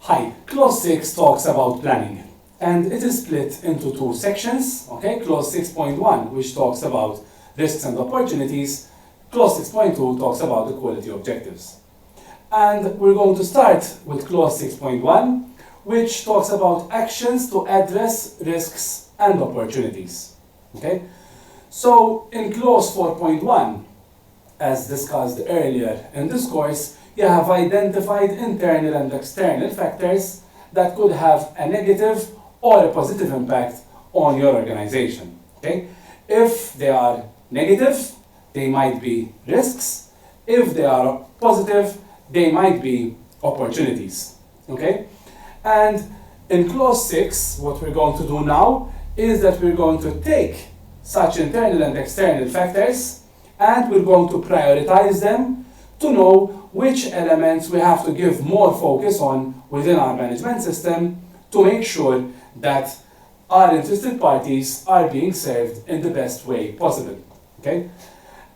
Hi, Clause 6 talks about planning, and it is split into two sections, okay? Clause 6.1, which talks about risks and opportunities. Clause 6.2 talks about the quality objectives. And we're going to start with Clause 6.1, which talks about actions to address risks and opportunities, okay? So in Clause 4.1, as discussed earlier in this course, you have identified internal and external factors that could have a negative or a positive impact on your organization. Okay? If they are negative, they might be risks. If they are positive, they might be opportunities. Okay? And in Clause 6, what we're going to do now is that we're going to take such internal and external factors and we're going to prioritize them to know which elements we have to give more focus on within our management system to make sure that our interested parties are being served in the best way possible. Okay?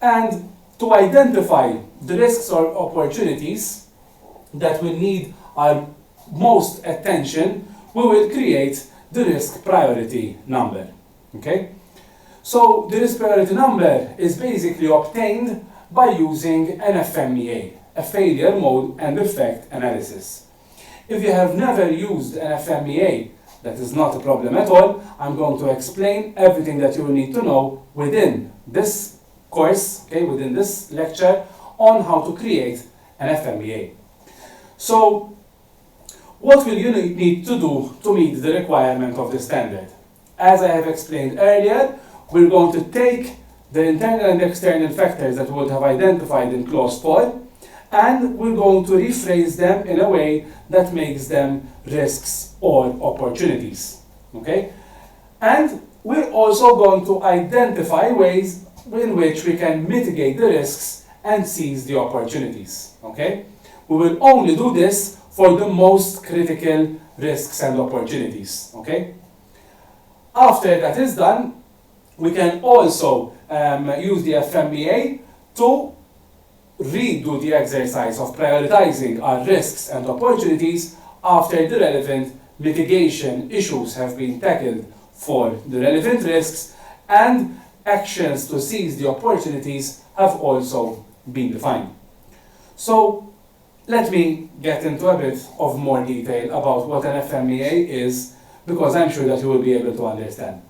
And to identify the risks or opportunities that will need our most attention, we will create the risk priority number. Okay? So the risk priority number is basically obtained by using an FMEA, a failure mode and effect analysis. If you have never used an FMEA, that is not a problem at all. I'm going to explain everything that you will need to know within this course, okay, within this lecture, on how to create an FMEA. So, what will you need to do to meet the requirement of the standard? As I have explained earlier, we're going to take the internal and external factors that we would have identified in Clause 4, and we're going to rephrase them in a way that makes them risks or opportunities. Okay? And we're also going to identify ways in which we can mitigate the risks and seize the opportunities. Okay? We will only do this for the most critical risks and opportunities. Okay? After that is done, we can also use the FMEA to redo the exercise of prioritizing our risks and opportunities after the relevant mitigation issues have been tackled for the relevant risks and actions to seize the opportunities have also been defined. So let me get into a bit of more detail about what an FMEA is, because I'm sure that you will be able to understand.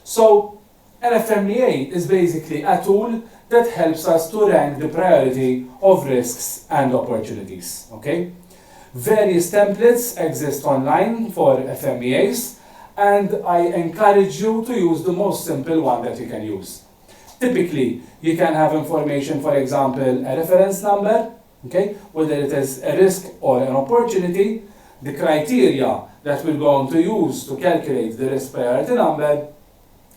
So an FMEA is basically a tool that helps us to rank the priority of risks and opportunities. Okay? Various templates exist online for FMEAs, and I encourage you to use the most simple one that you can use. Typically, you can have information, for example, a reference number, okay? Whether it is a risk or an opportunity, the criteria that we're going to use to calculate the risk priority number,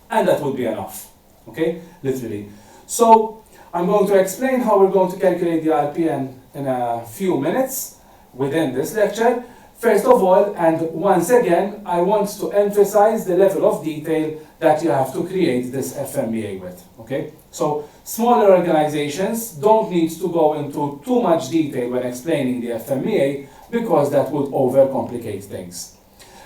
and that would be enough, okay? Literally. So I'm going to explain how we're going to calculate the RPN in a few minutes within this lecture. First of all, and once again, I want to emphasize the level of detail that you have to create this FMEA with, okay? So smaller organizations don't need to go into too much detail when explaining the FMEA because that would overcomplicate things.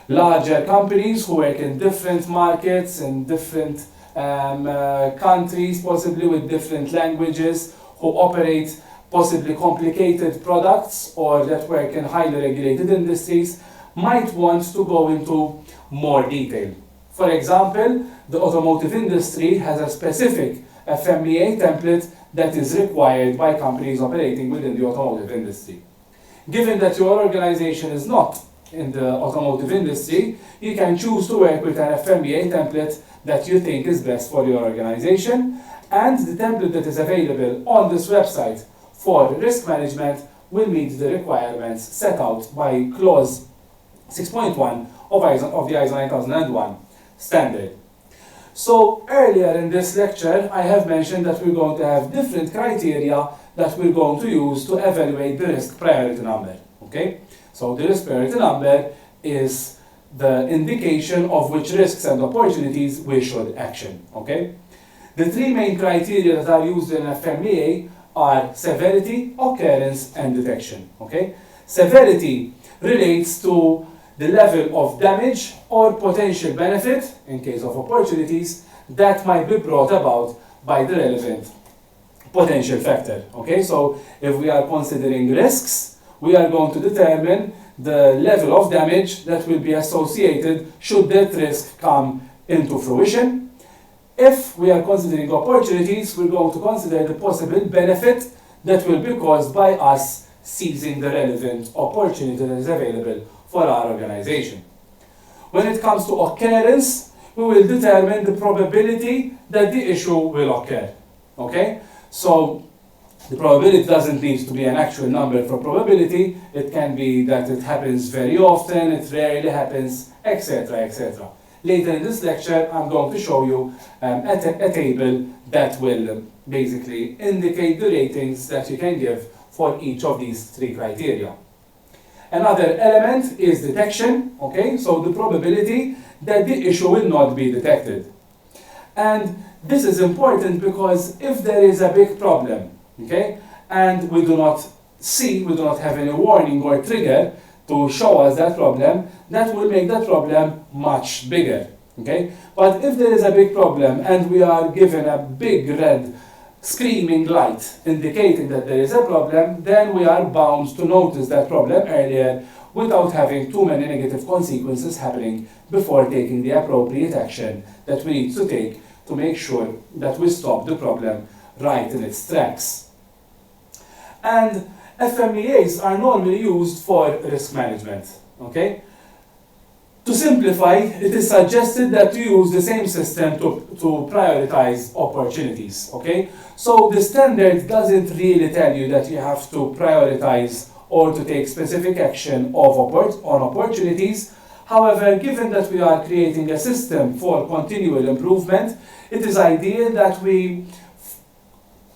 Larger companies who work in different markets, in different countries, possibly with different languages, who operate possibly complicated products or that work in highly regulated industries, might want to go into more detail. For example, the automotive industry has a specific FMEA template that is required by companies operating within the automotive industry. Given that your organization is not in the automotive industry, you can choose to work with an FMEA template that you think is best for your organization, and the template that is available on this website for risk management will meet the requirements set out by Clause 6.1 of the ISO 9001 standard. So earlier in this lecture, I have mentioned that we're going to have different criteria that we're going to use to evaluate the risk priority number. Okay? So the risk priority number is the indication of which risks and opportunities we should action. Okay? The three main criteria that are used in FMEA are severity, occurrence, and detection. Okay? Severity relates to the level of damage or potential benefit, in case of opportunities, that might be brought about by the relevant potential factor. Okay, so if we are considering risks, we are going to determine the level of damage that will be associated should that risk come into fruition. If we are considering opportunities, we're going to consider the possible benefit that will be caused by us seizing the relevant opportunity that is available for our organization. When it comes to occurrence, we will determine the probability that the issue will occur. Okay? So the probability doesn't need to be an actual number for probability. It can be that it happens very often, it rarely happens, etc., etc. Later in this lecture, I'm going to show you a table that will basically indicate the ratings that you can give for each of these three criteria. Another element is detection, okay? So the probability that the issue will not be detected. And this is important because if there is a big problem, okay, and we do not have any warning or trigger to show us that problem, that will make that problem much bigger, okay? But if there is a big problem and we are given a big red screaming light indicating that there is a problem, then we are bound to notice that problem earlier without having too many negative consequences happening before taking the appropriate action that we need to take to make sure that we stop the problem right in its tracks. And FMEAs are normally used for risk management, okay? To simplify, it is suggested that you use the same system to prioritize opportunities, okay? So the standard doesn't really tell you that you have to prioritize or to take specific action on opportunities. However, given that we are creating a system for continual improvement, it is ideal that we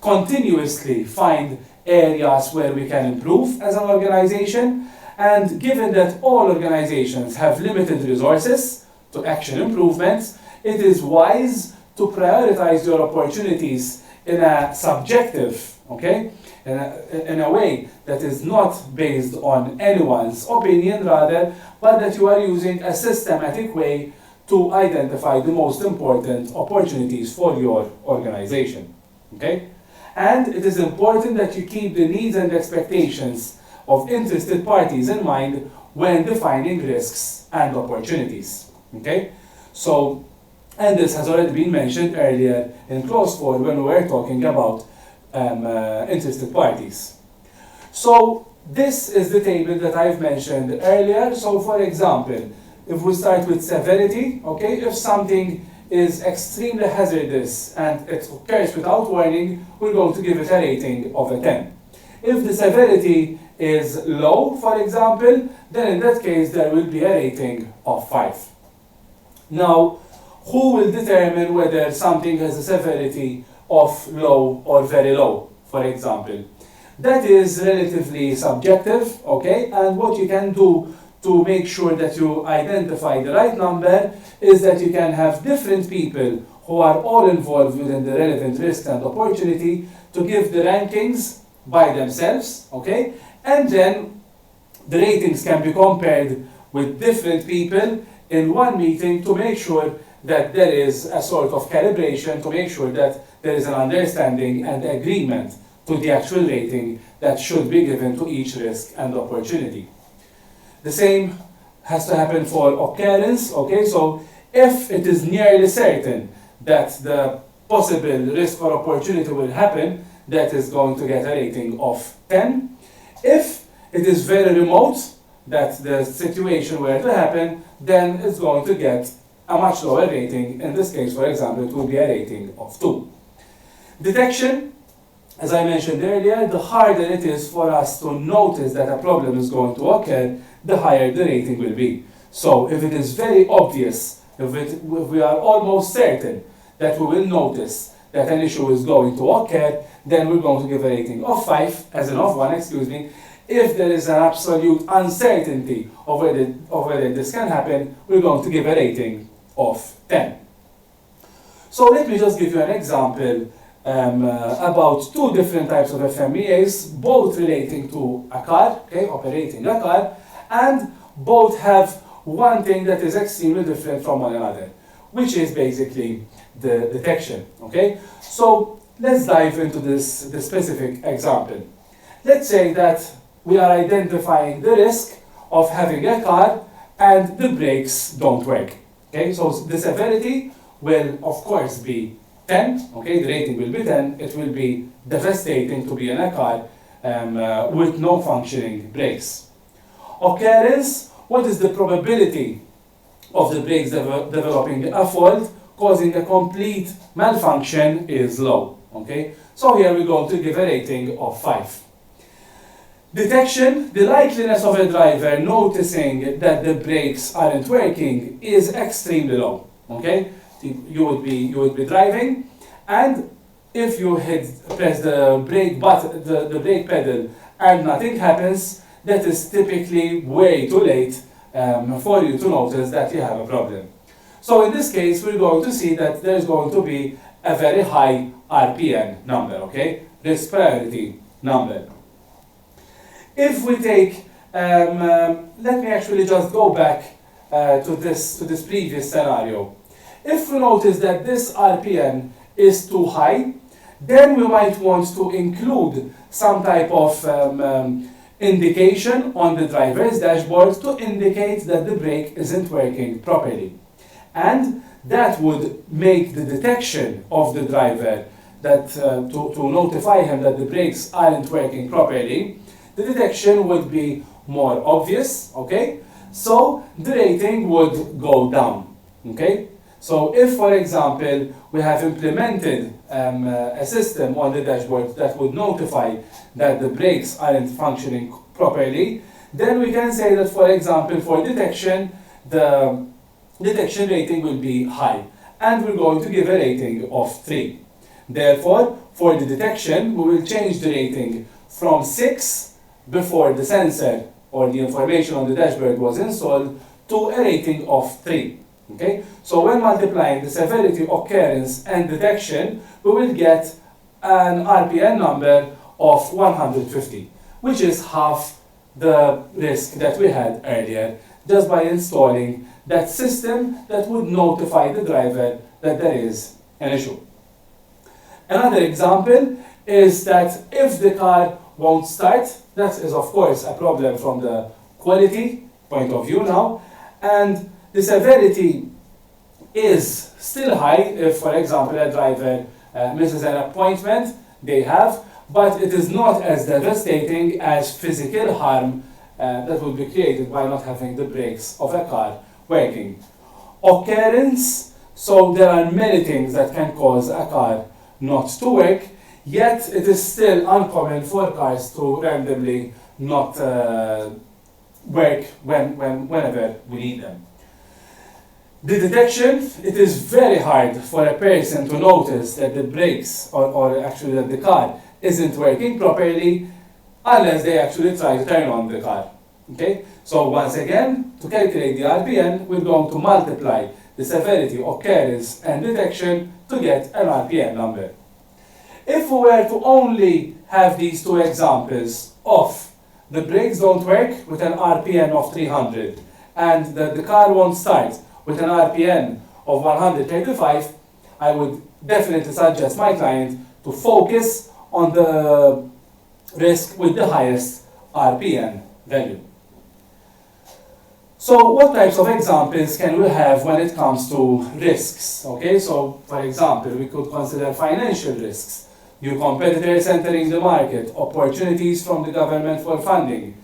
continuously find areas where we can improve as an organization. And given that all organizations have limited resources to action improvements, it is wise to prioritize your opportunities in a subjective, okay, in a way that is not based on anyone's opinion rather, but that you are using a systematic way to identify the most important opportunities for your organization, okay? And it is important that you keep the needs and expectations of interested parties in mind when defining risks and opportunities, okay? So, and this has already been mentioned earlier in clause 4 when we were talking about interested parties. So, this is the table that I've mentioned earlier. So, for example, if we start with severity, okay, if something is extremely hazardous and it occurs without warning, we're going to give it a rating of a 10. If the severity is low, for example, then in that case there will be a rating of 5. Now, who will determine whether something has a severity of low or very low, for example? That is relatively subjective, okay? And what you can do to make sure that you identify the right number is that you can have different people who are all involved within the relevant risk and opportunity to give the rankings by themselves, okay? And then the ratings can be compared with different people in one meeting to make sure that there is a sort of calibration, to make sure that there is an understanding and agreement to the actual rating that should be given to each risk and opportunity. The same has to happen for occurrence, okay? So if it is nearly certain that the possible risk or opportunity will happen, that is going to get a rating of 10. If it is very remote that the situation were to happen, then it's going to get a much lower rating. In this case, for example, it will be a rating of 2. Detection, as I mentioned earlier, the harder it is for us to notice that a problem is going to occur, the higher the rating will be. So if it is very obvious, if we are almost certain that we will notice that an issue is going to occur, then we're going to give a rating of 5, as in of 1, excuse me. If there is an absolute uncertainty of whether this can happen, we're going to give a rating of 10. So let me just give you an example about 2 different types of FMEAs, both relating to a car, okay, operating a car, And both have one thing that is extremely different from one another, which is basically the detection, okay? So let's dive into this specific example. Let's say that we are identifying the risk of having a car and the brakes don't work, okay? So the severity will of course be 10, okay? The rating will be 10. It will be devastating to be in a car with no functioning brakes. Occurrence, what is the probability of the brakes developing a fault, causing a complete malfunction, is low, okay? So here we're going to give a rating of 5. Detection, the likeliness of a driver noticing that the brakes aren't working is extremely low, okay? You would be driving, and if you press the brake button, the brake pedal, and nothing happens, that is typically way too late for you to notice that you have a problem. So in this case, we're going to see that there's going to be a very high RPN number, okay? Risk priority number. If we take, let me actually just go back to this previous scenario. If we notice that this RPN is too high, then we might want to include some type of indication on the driver's dashboard to indicate that the brake isn't working properly. And that would make the detection of the driver that to notify him that the brakes aren't working properly, the detection would be more obvious, okay? So the rating would go down, okay? So if, for example, we have implemented a system on the dashboard that would notify that the brakes aren't functioning properly, then we can say that, for example, for detection, the detection rating will be high, and we're going to give a rating of 3. Therefore, for the detection, we will change the rating from 6 before the sensor or the information on the dashboard was installed to a rating of 3. Okay? So when multiplying the severity, occurrence, and detection, we will get an RPN number of 150, which is half the risk that we had earlier, just by installing that system that would notify the driver that there is an issue. Another example is that if the car won't start, that is of course a problem from the quality point of view now, and the severity is still high if, for example, a driver misses an appointment they have, but it is not as devastating as physical harm that would be created by not having the brakes of a car working. Occurrence, so there are many things that can cause a car not to work, yet it is still uncommon for cars to randomly not work whenever we need them. The detection, it is very hard for a person to notice that the brakes, or actually that the car isn't working properly unless they actually try to turn on the car. Okay? So once again, to calculate the RPN, we're going to multiply the severity, occurrence, and detection to get an RPN number. If we were to only have these two examples of the brakes don't work with an RPN of 300 and the car won't start with an RPN of 135, I would definitely suggest my client to focus on the risk with the highest RPN value. So what types of examples can we have when it comes to risks? Okay, so for example, we could consider financial risks, new competitors entering the market, opportunities from the government for funding,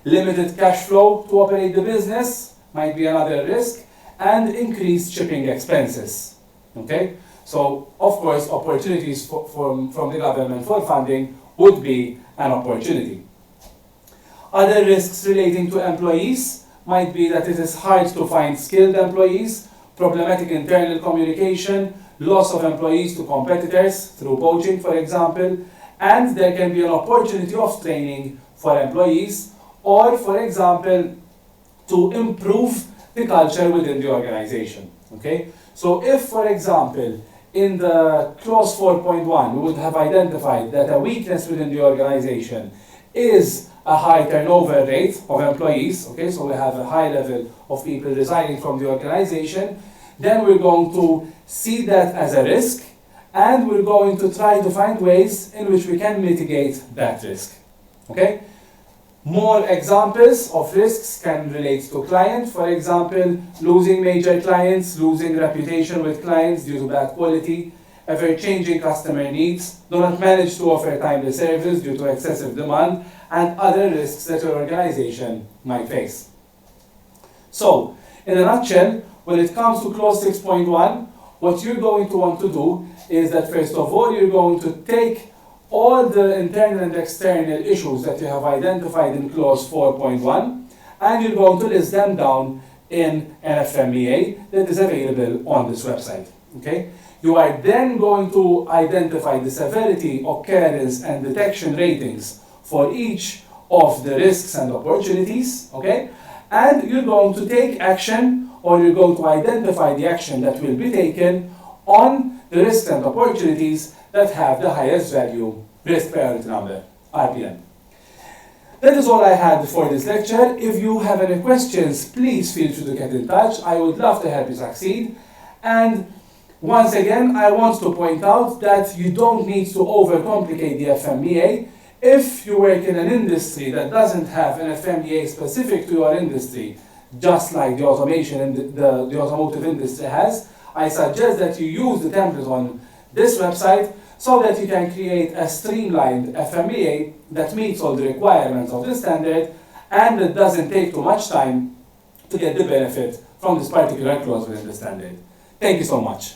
limited cash flow to operate the business might be another risk, and increased shipping expenses. Okay, so of course opportunities from the government for funding would be an opportunity. Other risks relating to employees might be that it is hard to find skilled employees, problematic internal communication, loss of employees to competitors through poaching, for example, and there can be an opportunity of training for employees, or, for example, to improve the culture within the organization. Okay? So if, for example, in the clause 4.1, we would have identified that a weakness within the organization is a high turnover rate of employees, okay, so we have a high level of people resigning from the organization, then we're going to see that as a risk, and we're going to try to find ways in which we can mitigate that risk, okay? More examples of risks can relate to client, for example, losing major clients, losing reputation with clients due to bad quality, ever-changing customer needs, do not manage to offer timely service due to excessive demand, and other risks that your organization might face. So, in a nutshell, when it comes to clause 6.1, what you're going to want to do is that first of all, you're going to take all the internal and external issues that you have identified in clause 4.1, and you're going to list them down in an FMEA that is available on this website, okay? You are then going to identify the severity, occurrence, and detection ratings for each of the risks and opportunities, okay? And you're going to take action, or you're going to identify the action that will be taken on the risks and opportunities that have the highest value, risk priority number, RPN. That is all I had for this lecture. If you have any questions, please feel free to get in touch. I would love to help you succeed. And once again, I want to point out that you don't need to overcomplicate the FMEA. If you work in an industry that doesn't have an FMEA specific to your industry, just like the automation and the automotive industry has, I suggest that you use the template on this website so that you can create a streamlined FMEA that meets all the requirements of the standard and that doesn't take too much time to get the benefit from this particular clause within the standard. Thank you so much.